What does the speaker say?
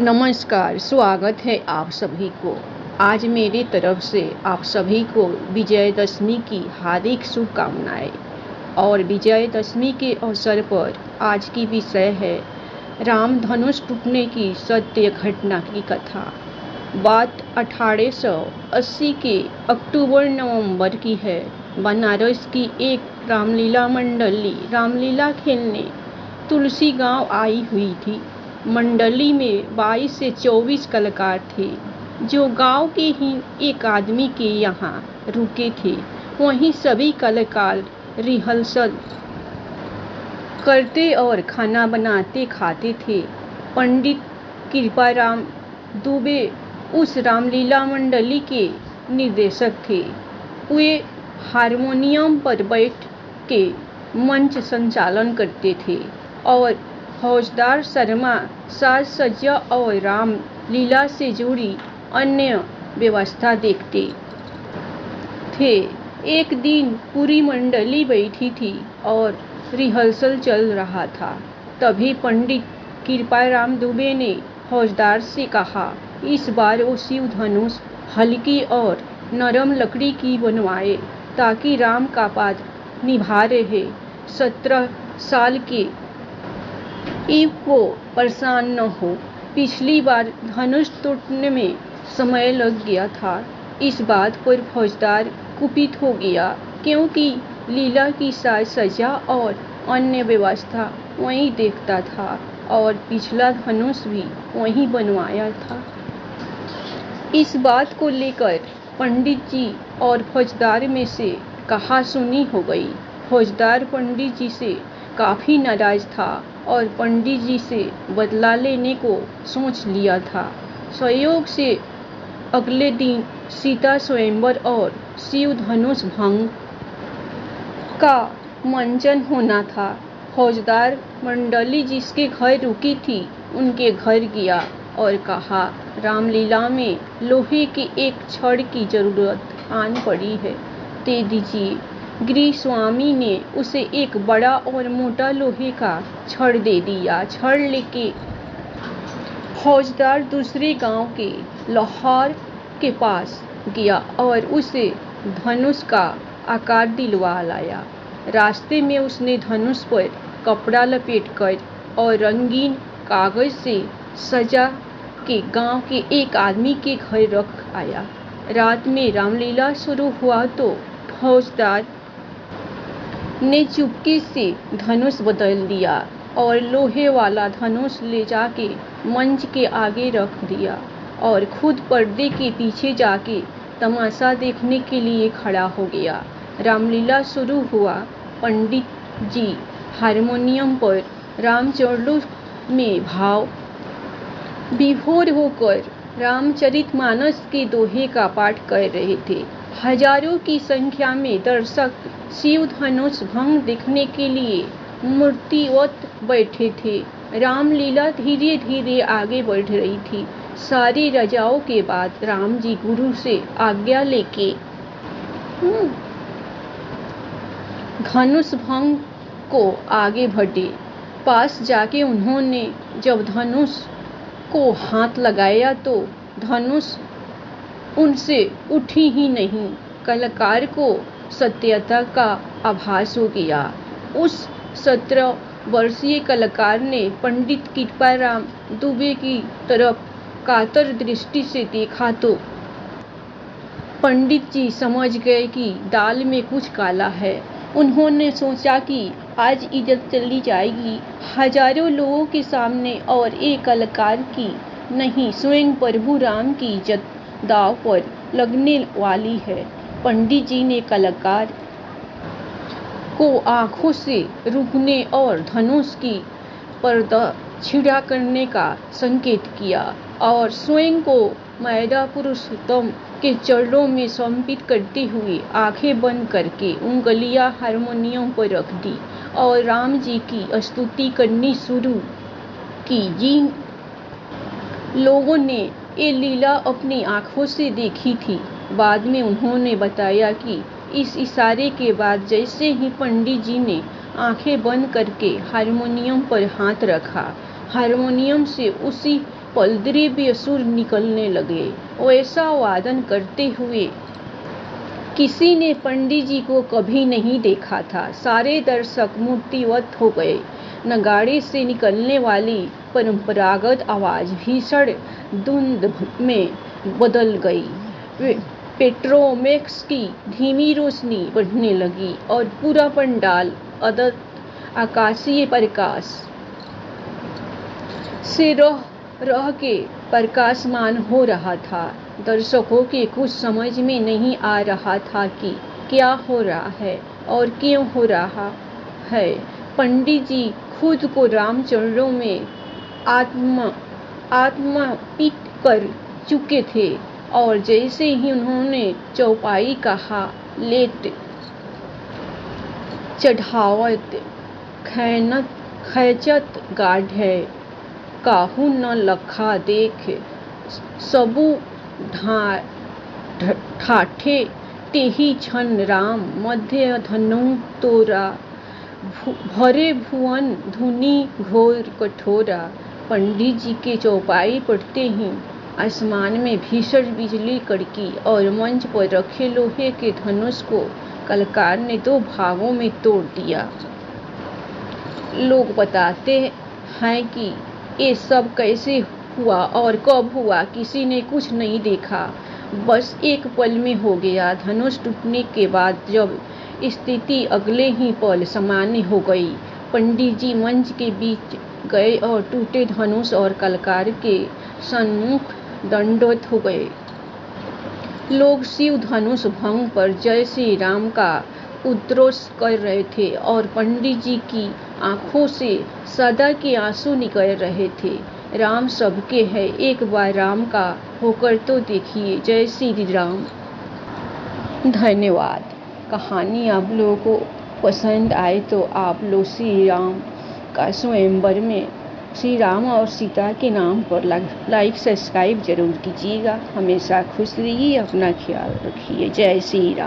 नमस्कार, स्वागत है आप सभी को। आज मेरी तरफ से आप सभी को विजयदशमी की हार्दिक शुभकामनाएं। और विजयदशमी के अवसर पर आज की विषय है राम धनुष टूटने की सत्य घटना की कथा। बात 1880 के अक्टूबर-नवंबर की है। बनारस की एक रामलीला मंडली रामलीला खेलने तुलसी गांव आई हुई थी। मंडली में 22 से 24 कलाकार थे, जो गांव के ही एक आदमी के यहाँ रुके थे। वहीं सभी कलाकार रिहर्सल करते और खाना बनाते खाते थे। पंडित कृपाराम दुबे उस रामलीला मंडली के निर्देशक थे। वे हारमोनियम पर बैठ के मंच संचालन करते थे और फौजदार शर्मा साज सज्जा और राम लीला से जुड़ी अन्य व्यवस्था देखते थे। एक दिन पूरी मंडली बैठी थी और रिहर्सल चल रहा था। तभी पंडित कृपाराम दुबे ने फौजदार से कहा, इस बार वो शिव धनुष हल्की और नरम लकड़ी की बनवाए, ताकि राम का पाद निभा रहे 17 साल के ईव को परेशान न हो। पिछली बार धनुष टूटने में समय लग गया था। इस बात पर फौजदार कुपित हो गया, क्योंकि लीला की साज सज्जा और अन्य व्यवस्था वहीं देखता था और पिछला धनुष भी वहीं बनवाया था। इस बात को लेकर पंडित जी और फौजदार में से कहा सुनी हो गई। फौजदार पंडित जी से काफी नाराज था और पंडित जी से बदला लेने को सोच लिया था। संयोग से अगले दिन सीता स्वयंवर और शिव धनुष भंग का मंचन होना था। फौजदार मंडली जिसके घर रुकी थी, उनके घर गया और कहा, रामलीला में लोहे के एक छड़ की जरूरत आन पड़ी है, दे दीजिए। गृह स्वामी ने उसे एक बड़ा और मोटा लोहे का छड़ दे दिया। छड़ लेके फौजदार दूसरे गांव के लोहार के पास गया और उसे धनुष का आकार दिलवा लाया। रास्ते में उसने धनुष पर कपड़ा लपेटकर और रंगीन कागज से सजा के गांव के एक आदमी के घर रख आया। रात में रामलीला शुरू हुआ तो फौजदार ने चुपके से धनुष बदल दिया और लोहे वाला धनुष ले जाके मंच के आगे रख दिया और खुद पर्दे के पीछे जाके तमाशा देखने के लिए खड़ा हो गया। रामलीला शुरू हुआ। पंडित जी हारमोनियम पर रामचरणों में भाव विभोर होकर रामचरितमानस के दोहे का पाठ कर रहे थे। हजारों की संख्या में दर्शक शिव धनुष भंग देखने के लिए मूर्तिवत बैठे थे। रामलीला धीरे धीरे आगे बढ़ रही थी। सारी रजाओं के बाद राम जी गुरु से आज्ञा लेके धनुष भंग को आगे बढ़े। पास जाके उन्होंने जब धनुष को हाथ लगाया तो धनुष उनसे उठी ही नहीं। कलाकार को सत्यता का आभास हो गया। उस 17 वर्षीय कलाकार ने पंडित कृपाराम दुबे की तरफ कातर दृष्टि से देखा तो पंडित जी समझ गए कि दाल में कुछ काला है। उन्होंने सोचा कि आज इज्जत चली जाएगी। हजारों लोगों के सामने और एक कलाकार की नहीं, स्वयं प्रभु राम की इज्जत दांव पर लगने वाली है। पंडित जी ने कलाकार को आंखों से रुकने और धनुष की प्रदक्षिणा करने का संकेत किया और स्वयं को मैदा पुरुषोत्तम के चरणों में समर्पित करते हुए आंखें बंद करके उंगलियां हारमोनियम पर रख दी और राम जी की स्तुति करनी शुरू की। जिन लोगों ने ये लीला अपनी आंखों से देखी थी, बाद में उन्होंने बताया कि इस इशारे के बाद जैसे ही पंडित जी ने आंखें बंद करके हारमोनियम पर हाथ रखा, हारमोनियम से उसी पलदरी बेसुर निकलने लगे। वैसा वादन करते हुए किसी ने पंडित जी को कभी नहीं देखा था। सारे दर्शक मूर्तिवत हो गए। नगाड़े से निकलने वाली परंपरागत आवाज भीषण धुंध में बदल गई। पेट्रोमैक्स की धीमी रोशनी बढ़ने लगी और पूरा पंडाल अदत्त आकाशीय प्रकाश से रह रह के प्रकाशमान हो रहा था। दर्शकों के कुछ समझ में नहीं आ रहा था कि क्या हो रहा है और क्यों हो रहा है। पंडित जी खुद को रामचरणों में आत्मपित कर चुके थे और जैसे ही उन्होंने चौपाई कहा, लेट चढ़ावत खैचत गाढ़े काहू न लखा देख सबु ठाठे तेहि छन राम मध्य धनु तोरा भरे भुवन धुनि घोर कठोरा। पंडित जी के चौपाई पढ़ते ही आसमान में भीषण बिजली कड़की और मंच पर रखे लोहे के धनुष को कलाकार ने 2 भागों में तोड़ दिया। लोग बताते हैं कि ये सब कैसे हुआ और कब हुआ, किसी ने कुछ नहीं देखा, बस एक पल में हो गया। धनुष टूटने के बाद जब स्थिति अगले ही पल सामान्य हो गई, पंडित जी मंच के बीच गए और टूटे धनुष और कलाकार के सन्मुख दंडवत हो गए। लोग शिव धनुष भंग पर जय श्री राम का उद्घोष कर रहे थे और पंडित जी की आंखों से सदा के आंसू निकल रहे थे। राम सबके है, एक बार राम का होकर तो देखिए। जय श्री राम। धन्यवाद। कहानी आप लोगों को पसंद आए तो आप लोग श्री राम का स्वयंवर में श्री राम और सीता के नाम पर लाइक सब्सक्राइब जरूर कीजिएगा। हमेशा खुश रहिए, अपना ख्याल रखिए। जय श्री राम।